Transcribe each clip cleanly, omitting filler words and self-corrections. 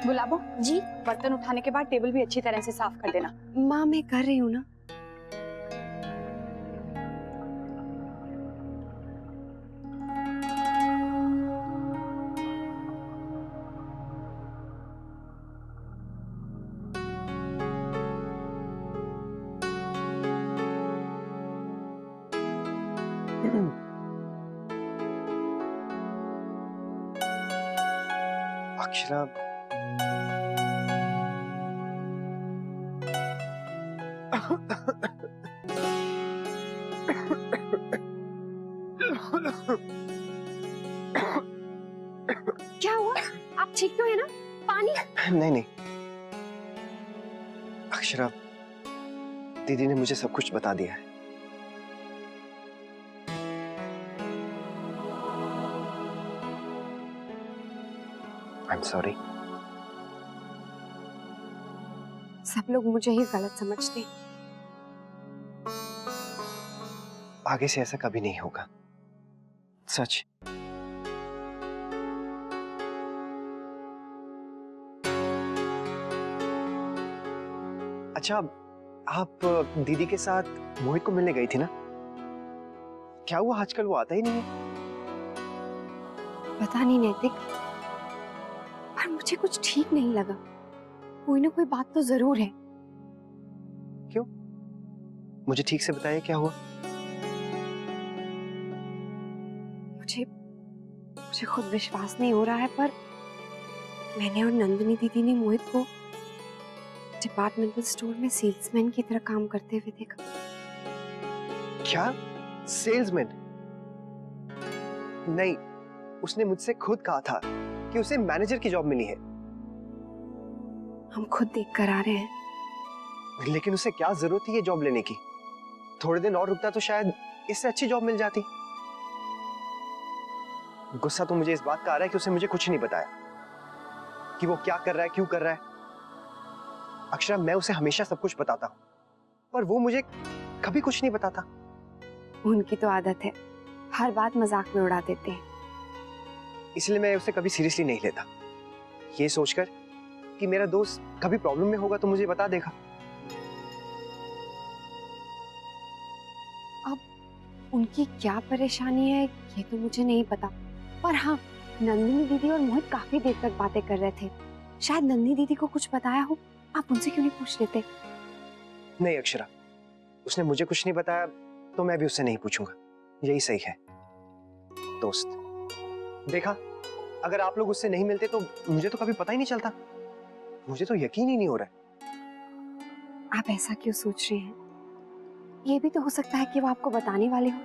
गुलाबो जी बर्तन उठाने के बाद टेबल भी अच्छी तरह से साफ कर देना। माँ मैं कर रही हूँ ना। अक्षरा, क्या हुआ? आप ठीक तो है ना? पानी? नहीं नहीं अक्षरा, दीदी ने मुझे सब कुछ बता दिया है। I'm sorry। सब लोग मुझे ही गलत समझते। आगे से ऐसा कभी नहीं होगा, सच। अच्छा, आप दीदी के साथ मोहित को मिलने गई थी ना? क्या हुआ, आजकल वो आता ही नहीं है? पता नहीं नैतिक, पर मुझे कुछ ठीक नहीं लगा। कोई ना कोई बात तो जरूर है। क्यों? मुझे ठीक से बताइए क्या हुआ। मुझे खुद विश्वास नहीं हो रहा है, पर मैंने और नंदिनी दीदी ने मोहित को डिपार्टमेंटल स्टोर में सेल्समैन की तरह काम करते हुए देखा। क्या? सेल्समैन? नहीं, उसने मुझसे खुद कहा था कि उसे मैनेजर की जॉब मिली है। हम खुद देख कर आ रहे हैं। लेकिन उसे क्या जरूरत थी ये जॉब लेने की? थोड़े दिन और रुकता तो शायद इससे अच्छी जॉब मिल जाती। गुस्सा तो मुझे इस बात का आ रहा है कि उसने मुझे कुछ नहीं बताया कि वो क्या कर रहा है, क्यों कर रहा है। अक्षरा, मैं उसे हमेशा सब कुछ बताता हूँ, पर वो मुझे कभी कुछ नहीं बताता। उनकी तो आदत है, हर बात मजाक में उड़ा देते हैं। इसलिए मैं उसे कभी सीरियसली नहीं लेता, ये सोचकर कि मेरा दोस्त कभी प्रॉब्लम में होगा तो मुझे बता देगा। अब उनकी क्या परेशानी है ये तो मुझे नहीं पता, पर हाँ, नंदिनी दीदी और मोहित काफी देर तक बातें कर रहे थे। शायद नंदिनी दीदी को कुछ बताया हो। आप उनसे क्यों नहीं पूछ लेते? नहीं अक्षरा, उसने मुझे कुछ नहीं बताया तो मैं भी उससे नहीं पूछूंगा, यही सही है। दोस्त, देखा, अगर आप लोग उससे नहीं मिलते तो मुझे तो कभी पता ही नहीं चलता। मुझे तो यकीन ही नहीं हो रहा है। आप ऐसा क्यों सोच रहे हैं? ये भी तो हो सकता है कि वो आपको बताने वाले हो।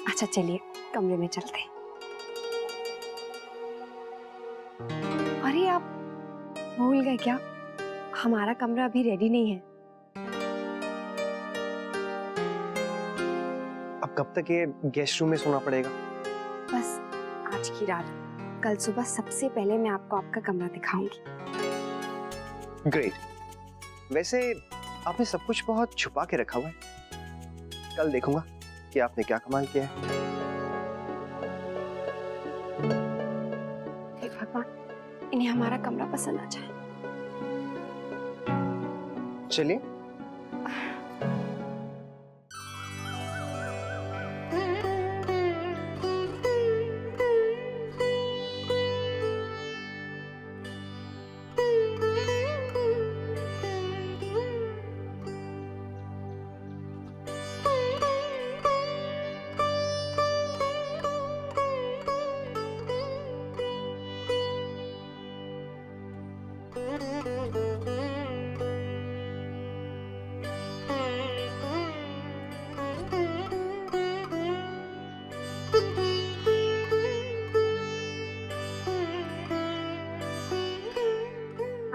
अच्छा चलिए, कमरे में चलते हैं। अरे आप भूल गए क्या? हमारा कमरा अभी रेडी नहीं है। अब कब तक ये गेस्ट रूम में सोना पड़ेगा? बस आज की रात, कल सुबह सबसे पहले मैं आपको आपका कमरा दिखाऊंगी। ग्रेट। वैसे आपने सब कुछ बहुत छुपा के रखा हुआ है, कल देखूंगा कि आपने क्या कमाल किया है। हे भगवान, इन्हें हमारा कमरा पसंद आ जाए। चलिए।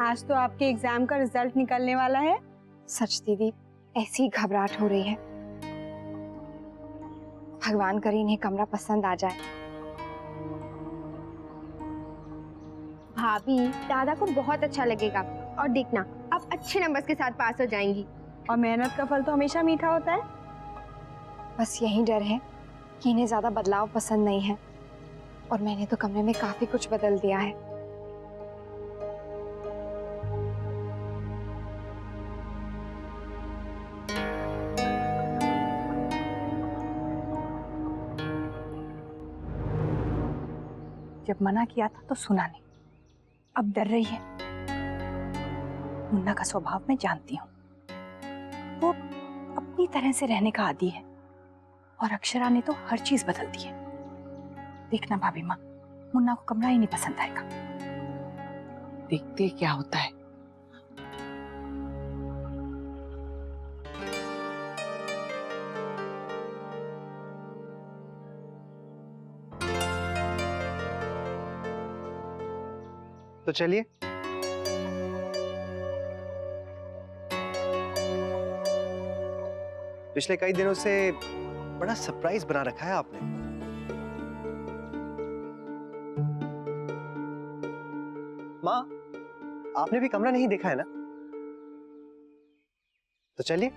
आज तो आपके एग्जाम का रिजल्ट निकलने वाला है। सच दीदी, ऐसी घबराहट हो रही है। भगवान करे इन्हें कमरा पसंद आ जाए। भाभी, दादा को बहुत अच्छा लगेगा और देखना आप अच्छे नंबर्स के साथ पास हो जाएंगी। और मेहनत का फल तो हमेशा मीठा होता है। बस यही डर है कि इन्हें ज्यादा बदलाव पसंद नहीं है। और मैंने तो कमरे में काफी कुछ बदल दिया है। जब मना किया था तो सुना नहीं, अब डर रही है। मुन्ना का स्वभाव मैं जानती हूँ, वो अपनी तरह से रहने का आदी है और अक्षरा ने तो हर चीज बदल दी है। देखना भाभी माँ, मुन्ना को कमरा ही नहीं पसंद आएगा। देखते क्या होता है। तो चलिए। पिछले कई दिनों से बड़ा सरप्राइज बना रखा है आपने। माँ, आपने भी कमरा नहीं देखा है ना? तो चलिए।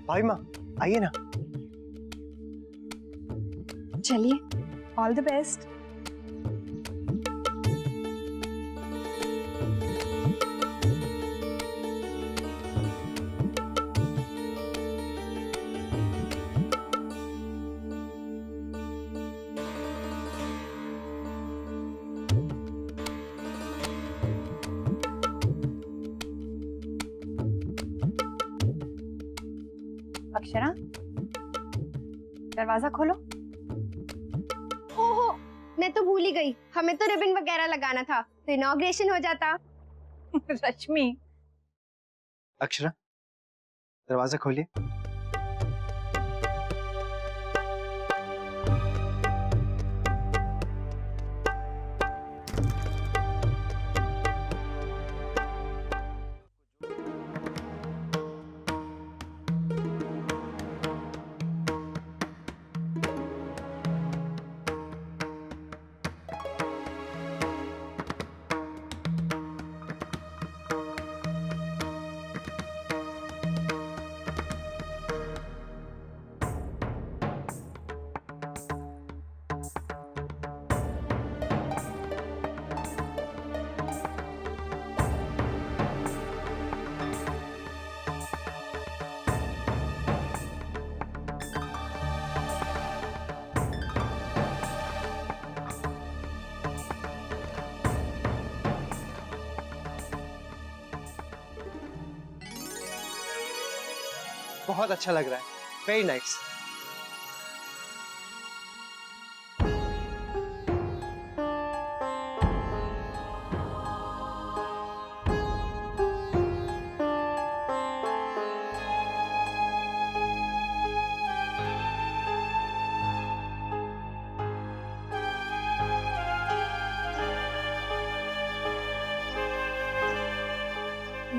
भाभी माँ, आइए ना। चलिए। All the best. अक्षरा, दरवाजा खोलो। ओहो, मैं तो भूल ही गई, हमें तो रिबन वगैरह लगाना था तो इनॉग्रेशन हो जाता। रश्मि, अक्षरा, दरवाजा खोलिए। बहुत अच्छा लग रहा है, वेरी नाइस।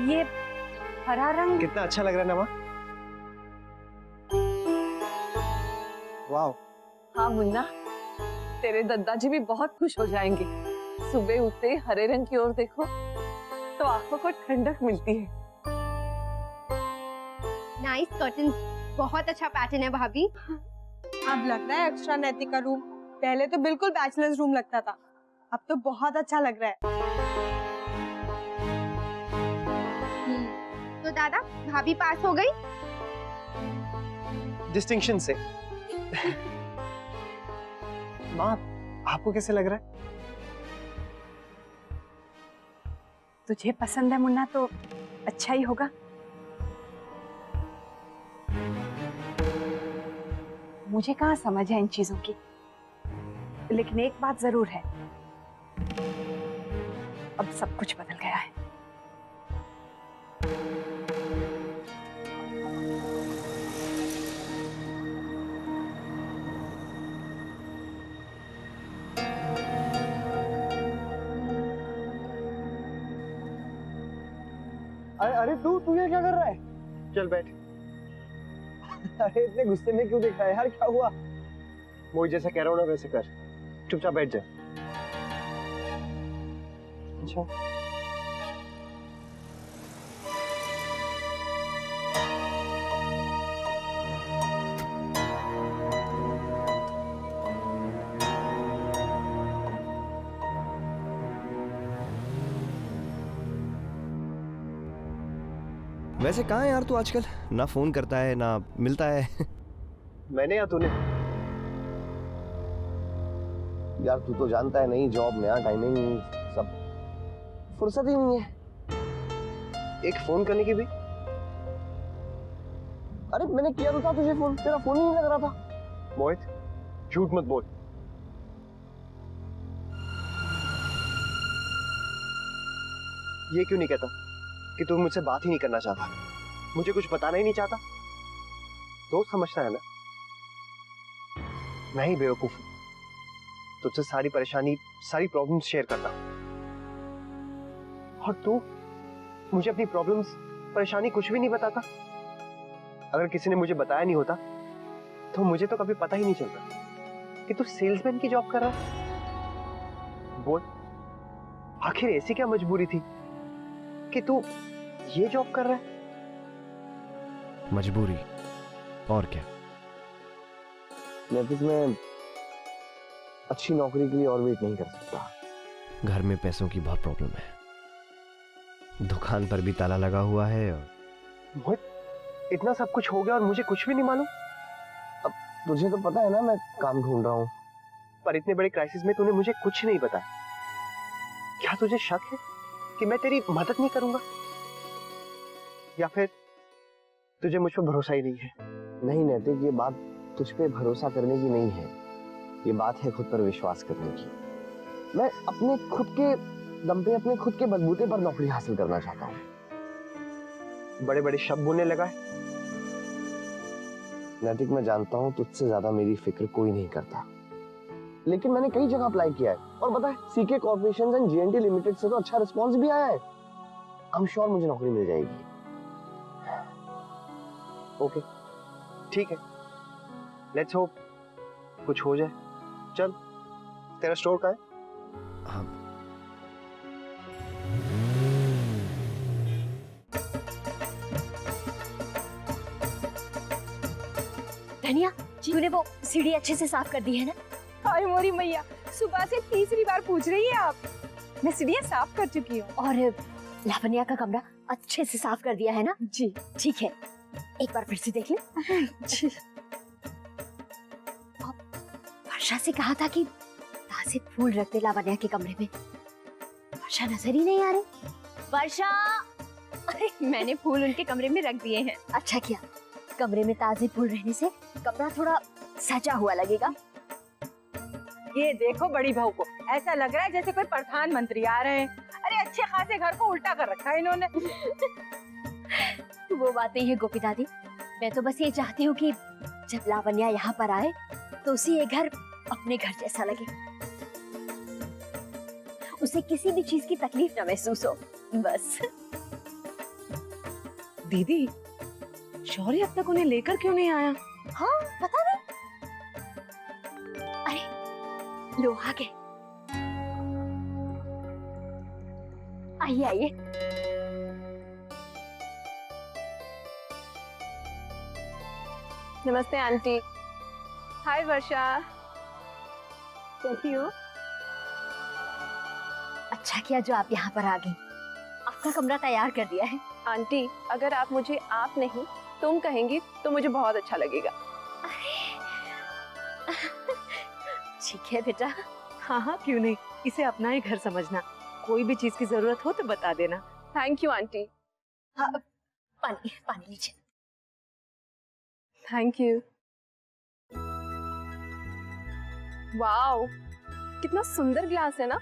ये हरा रंग कितना अच्छा लग रहा है ना माँ? वाह। हाँ मुन्ना, तेरे दादाजी भी बहुत खुश हो जाएंगे। सुबह उठते ही हरे रंग की ओर देखो तो आंखों को ठंडक मिलती है। नाइस कर्टन, बहुत अच्छा पैटर्न है भाभी। अब लग रहा है एक्स्ट्रा नैतिक का रूम। पहले तो बिल्कुल बैचलर्स रूम लगता था, अब तो बहुत अच्छा लग रहा है। तो दादा, भाभी पास हो गई? डिस्टिंक्शन से। माँ, आपको कैसे लग रहा है? तुझे पसंद है मुन्ना तो अच्छा ही होगा। मुझे कहाँ समझ है इन चीजों की, लेकिन एक बात जरूर है, अब सब कुछ बदल गया है। अरे तू ये क्या कर रहा है? चल बैठ। अरे इतने गुस्से में क्यों दिख रहा है यार, क्या हुआ? मैं जैसा कह रहा हूँ ना वैसे कर, चुपचाप बैठ जा। अच्छा, वैसे कहाँ है यार तू आजकल? ना फोन करता है ना मिलता है। मैंने या तूने? यार तू तो जानता है, नहीं जॉब, नया टाइमिंग, सब फुर्सत ही नहीं है एक फोन करने की भी? अरे मैंने किया तो था तुझे फोन, तेरा फोन ही नहीं लग रहा था। मोहित, झूठ मत बोल। ये क्यों नहीं कहता कि तू मुझसे बात ही नहीं करना चाहता, मुझे कुछ बताना ही नहीं चाहता? दोस्त समझता है ना? मैं ही बेवकूफ हूं, तुझसे सारी परेशानी, सारी प्रॉब्लम्स शेयर करता हूं, और तू मुझे अपनी प्रॉब्लम्स, परेशानी कुछ भी नहीं बताता। अगर किसी ने मुझे बताया नहीं होता तो मुझे तो कभी पता ही नहीं चलता कि तू सेल्समैन की जॉब कर रहा है। बोल, आखिर ऐसी क्या मजबूरी थी कि तू ये जॉब कर रहा है? मजबूरी और क्या। नैतिक, मैं अच्छी नौकरी के लिए और वेट नहीं कर सकता। घर में पैसों की बहुत प्रॉब्लम है, दुकान पर भी ताला लगा हुआ है। और मोहित, इतना सब कुछ हो गया और मुझे कुछ भी नहीं मालूम। अब तुझे तो पता है ना मैं काम ढूंढ रहा हूँ। पर इतने बड़े क्राइसिस में तूने मुझे कुछ नहीं बताया। क्या तुझे शक है कि मैं तेरी मदद नहीं करूंगा, या फिर तुझे मुझ पर भरोसा ही नहीं है? नहीं नैतिक, ये बात तुझ पे भरोसा करने की नहीं है, ये बात है खुद पर विश्वास करने की। मैं अपने खुद के दम पे, अपने खुद के बलबूते पर नौकरी हासिल करना चाहता हूँ। बड़े बड़े शब्द बोलने लगा है। नैतिक, मैं जानता हूँ तुझसे ज्यादा मेरी फिक्र कोई नहीं करता, लेकिन मैंने कई जगह अप्लाई किया है और पता है CK corporation and GNT limited से तो अच्छा रिस्पांस भी आया है। आई एम श्योर मुझे नौकरी मिल जाएगी। ओके, ठीक है, लेट्स होप कुछ हो जाए। चल, तेरा स्टोर कहाँ है? धनिया, तूने वो सीढ़ी अच्छे से साफ कर दी है ना? हाय मोरी मैया, सुबह से तीसरी बार पूछ रही है आप। मैं सीढ़ियाँ साफ कर चुकी हूँ। और लावण्या का कमरा अच्छे से साफ कर दिया है ना? जी ठीक है, एक बार फिर से देख ले। जी। वर्षा से कहा था कि ताजे फूल रख दे लावण्या के कमरे में। वर्षा नजर ही नहीं आ रही। वर्षा! मैंने फूल उनके कमरे में रख दिए हैं। अच्छा किया, कमरे में ताजे फूल रहने से कमरा थोड़ा सजा हुआ लगेगा। ये देखो बड़ी बहू को, ऐसा लग रहा है जैसे कोई प्रधानमंत्री आ रहे हैं। अरे अच्छे खासे घर को उल्टा कर रखा है इन्होंने। वो बात नहीं है गोपी दादी, मैं तो बस ये चाहती हूँ कि जब लावण्या यहाँ पर आए तो उसे ये घर अपने घर जैसा लगे, उसे किसी भी चीज की तकलीफ न महसूस हो, बस। दीदी, शौर्य अब तक उन्हें लेकर क्यों नहीं आया? हाँ पता नहीं। अरे लो आ गए। आइए आइए। नमस्ते आंटी। हाय वर्षा, कैसी हो? अच्छा किया जो आप यहाँ पर आ गई, आपका कमरा तैयार कर दिया है। आंटी, अगर आप मुझे आप नहीं तुम कहेंगी तो मुझे बहुत अच्छा लगेगा। ठीक है बेटा। हाँ हाँ, क्यों नहीं, इसे अपना ही घर समझना। कोई भी चीज की जरूरत हो तो बता देना। Thank you aunty. हाँ, पानी पानी लीजिए। Thank you. वाओ, कितना सुंदर ग्लास है ना।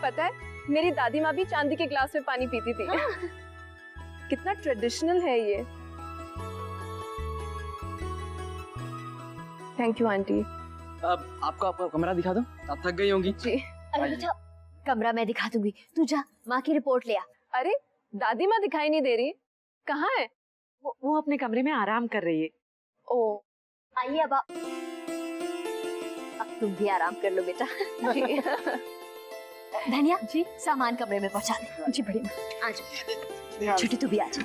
पता है, मेरी दादी माँ भी चांदी के ग्लास में पानी पीती थी। कितना ट्रेडिशनल है ये। Thank you aunty. अब आपको आपका कमरा दिखा दूं? आप थक गई होंगी। जी। अरे बेटा, कमरा मैं दिखा दूंगी, तू जा माँ की रिपोर्ट ले आ। अरे दादी माँ दिखाई नहीं दे रही, कहाँ है? वो अपने कमरे में आराम कर रही है। ओ, आइए अब तुम भी आराम कर लो बेटा। जी। धनिया जी, सामान कमरे में पहुंचा दे। जी बढ़िया, आ जाओ। छोटी तू भी आ जा।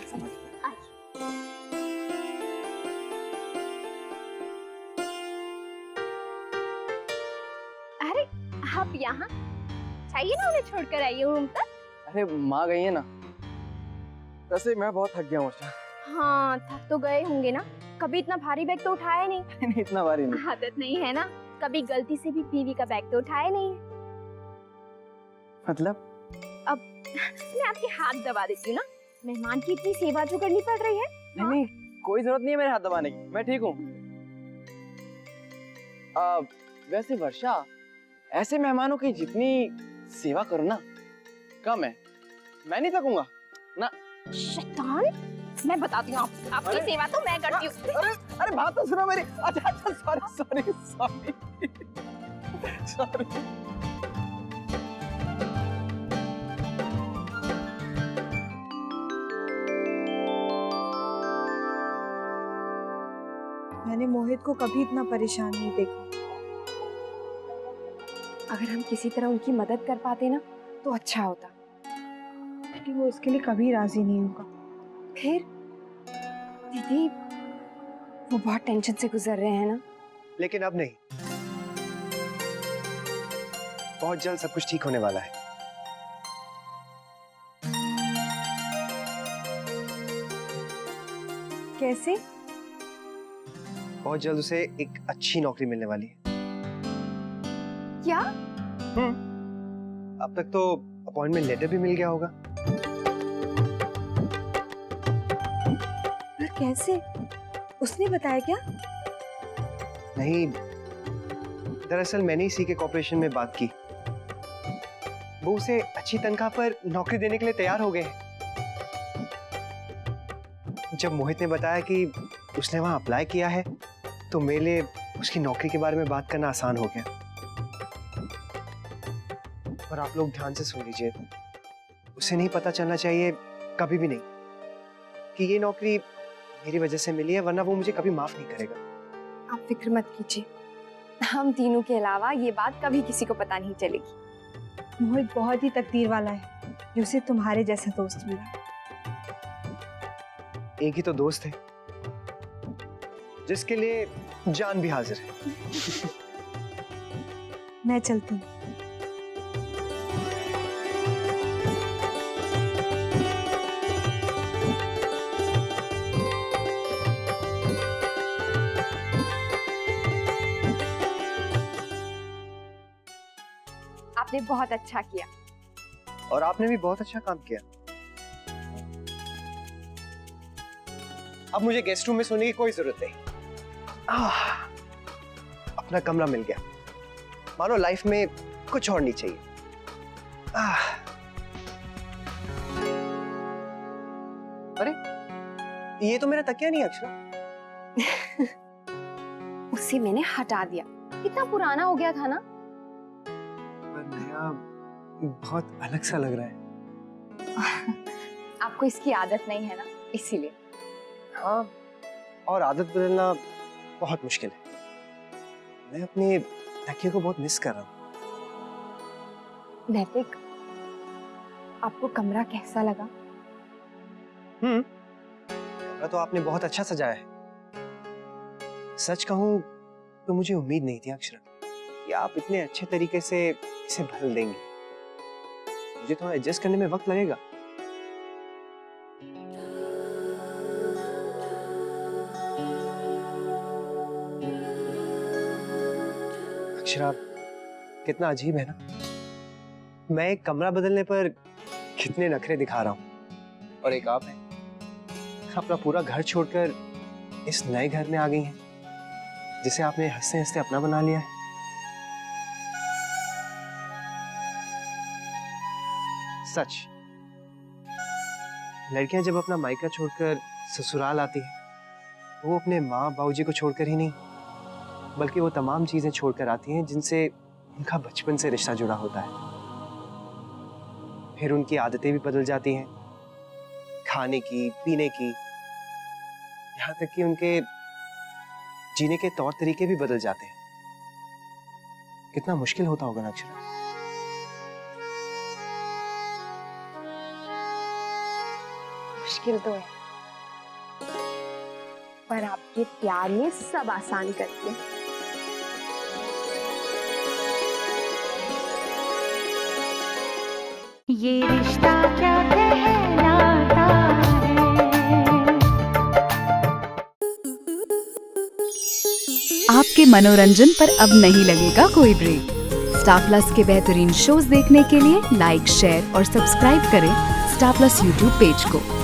अरे आप यहाँ चाहिए ना, उन्हें छोड़कर आइए रूम तक। अरे माँ गई है ना, वैसे मैं बहुत थक गया हूँ वर्षा। हाँ थक तो गए होंगे ना, कभी इतना भारी बैग तो उठाया नहीं। नहीं, इतना भारी नहीं। आदत नहीं है ना, कभी गलती से भी बीवी का बैग तो उठाया नहीं। मतलब मैं आपके हाथ दबा देती हूँ ना, मेहमान की इतनी सेवा जो करनी पड़ रही है। नहीं नहीं, कोई जरूरत नहीं है मेरे हाथ दबाने की, मैं ठीक हूँ। वैसे वर्षा, ऐसे मेहमानों की जितनी सेवा करो ना कम है, मैं नहीं थकूंगा ना। शैतान, मैं बताती हूँ आपकी सेवा तो मैं करती हूँ। अरे बात तो सुनो मेरी। अच्छा अच्छा, सॉरी सॉरी सॉरी सॉरी। मैंने मोहित को कभी इतना परेशान नहीं देखा। अगर हम किसी तरह उनकी मदद कर पाते ना तो अच्छा होता। लेकिन वो इसके लिए कभी राजी नहीं होगा। फिर दीदी, वो बहुत टेंशन से गुजर रहे हैं ना। लेकिन अब नहीं, बहुत जल्द सब कुछ ठीक होने वाला है। कैसे? बहुत जल्द उसे एक अच्छी नौकरी मिलने वाली है। क्या? अब तक तो अपॉइंटमेंट लेटर भी मिल गया होगा। पर कैसे? उसने बताया क्या? नहीं, दरअसल मैंने ही सीके कॉर्पोरेशन में बात की। वो उसे अच्छी तनख्वाह पर नौकरी देने के लिए तैयार हो गए हैं। जब मोहित ने बताया कि उसने वहां अप्लाई किया है तो मेरे लिए उसकी नौकरी के बारे में बात करना आसान हो गया। और आप लोग ध्यान से सुन लीजिए, उसे नहीं पता चलना चाहिए कभी भी नहीं कि ये नौकरी मेरी वजह से मिली है, वरना वो मुझे कभी माफ नहीं करेगा। आप फिक्र मत कीजिए, हम तीनों के अलावा ये बात कभी किसी को पता नहीं चलेगी। मोहित बहुत ही तकदीर वाला है जो उसे तुम्हारे जैसा दोस्त मिला। एक ही तो दोस्त है जिसके लिए जान भी हाजिर है। मैं चलती हूँ। आपने बहुत अच्छा किया। और आपने भी बहुत अच्छा काम किया। अब मुझे गेस्ट रूम में सोने की कोई जरूरत नहीं। अपना कमरा मिल गया, मानो लाइफ में कुछ और नहीं चाहिए। अरे ये तो मेरा तकिया नहीं है अक्षरा। उसे मैंने हटा दिया, कितना पुराना हो गया था ना। पर नया बहुत अलग सा लग रहा है। आपको इसकी आदत नहीं है ना, इसीलिए। हाँ, और आदत बदलना बहुत मुश्किल है। मैं अपने तकिए को बहुत मिस कर रहा हूँ। नैतिक, आपको कमरा कैसा लगा? कमरा तो आपने बहुत अच्छा सजाया है। सच कहूँ तो मुझे उम्मीद नहीं थी अक्षरा कि आप इतने अच्छे तरीके से इसे भर देंगे। मुझे थोड़ा एडजस्ट करने में वक्त लगेगा। अक्षरा, कितना अजीब है ना, मैं एक कमरा बदलने पर कितने नखरे दिखा रहा हूँ, और एक आप हैं अपना पूरा घर छोड़कर इस नए घर में आ गई हैं जिसे आपने हंसते हंसते अपना बना लिया है। सच, लड़कियां जब अपना मायका छोड़कर ससुराल आती हैं तो वो अपने माँ बाबूजी को छोड़कर ही नहीं बल्कि वो तमाम चीजें छोड़कर आती हैं जिनसे उनका बचपन से रिश्ता जुड़ा होता है। फिर उनकी आदतें भी बदल जाती हैं, खाने की, पीने की, यहाँ तक कि उनके जीने के तौर तरीके भी बदल जाते हैं। कितना मुश्किल होता होगा ना अक्षरा। मुश्किल तो है, पर आपके प्यार ने सब आसान कर दिया। ये रिश्ता क्या कहलाता है। आपके मनोरंजन पर अब नहीं लगेगा कोई ब्रेक। स्टार प्लस के बेहतरीन शोज देखने के लिए लाइक, शेयर और सब्सक्राइब करें स्टार प्लस यूट्यूब पेज को।